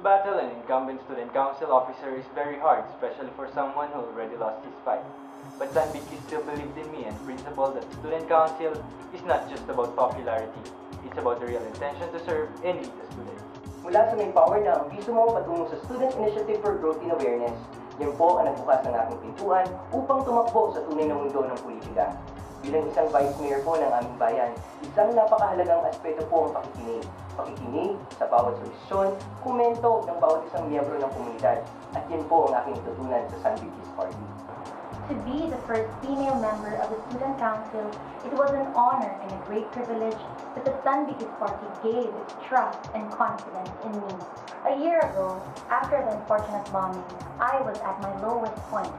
battle an incumbent student council officer is very hard, especially for someone who already lost his fight. But San Vicky still believed in me and principle that student council is not just about popularity. It's about the real intention to serve and lead the students. Mula sa may power na ang piso mo patungo sa Student Initiative for Growth and Awareness, yan po ang nagbukas ng aking pintuan upang tumakbo sa tunay na mundo ng politika. Bilang isang Vice Mayor po ng aming bayan, isang napakahalagang aspeto po ang pakikinig. Pakikinig sa bawat solusyon, komento ng bawat isang miyembro ng komunidad. At yan po ang aking tutunan sa San Vicky's Party. To be the first female member of the Student Council, it was an honor and a great privilege that the San Vicky's Party gave its trust and confidence in me. A year ago, after the unfortunate bombing, I was at my lowest point,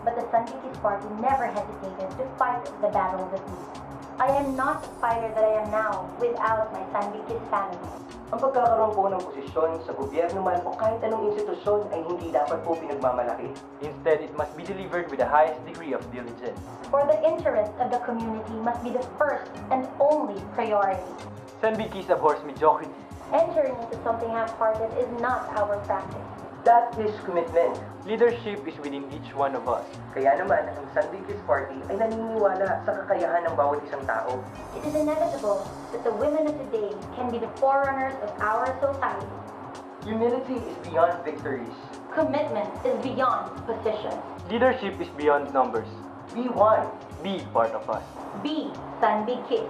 but the San Vicky's Party never hesitated to fight the battle with me. I am not the fighter that I am now without my San Vicky's family. Ang pagkakaroon po ng posisyon sa gobyerno man o kahit anong institusyon ay hindi dapat po pinagmamalaki. Instead, it must be delivered with the highest degree of diligence. For the interest of the community must be the first and only priority. San Vicky's abhors mediocrity. Entering into something half-hearted is not our practice. That is commitment. Leadership is within each one of us. Kaya naman, ang San Vicky's Party ay naniniwala sa kakayahan ng bawat isang tao. It is inevitable that the women of today can be the forerunners of our society. Humility is beyond victories. Commitment is beyond positions. Leadership is beyond numbers. Be one. Be part of us. Be San Vicky.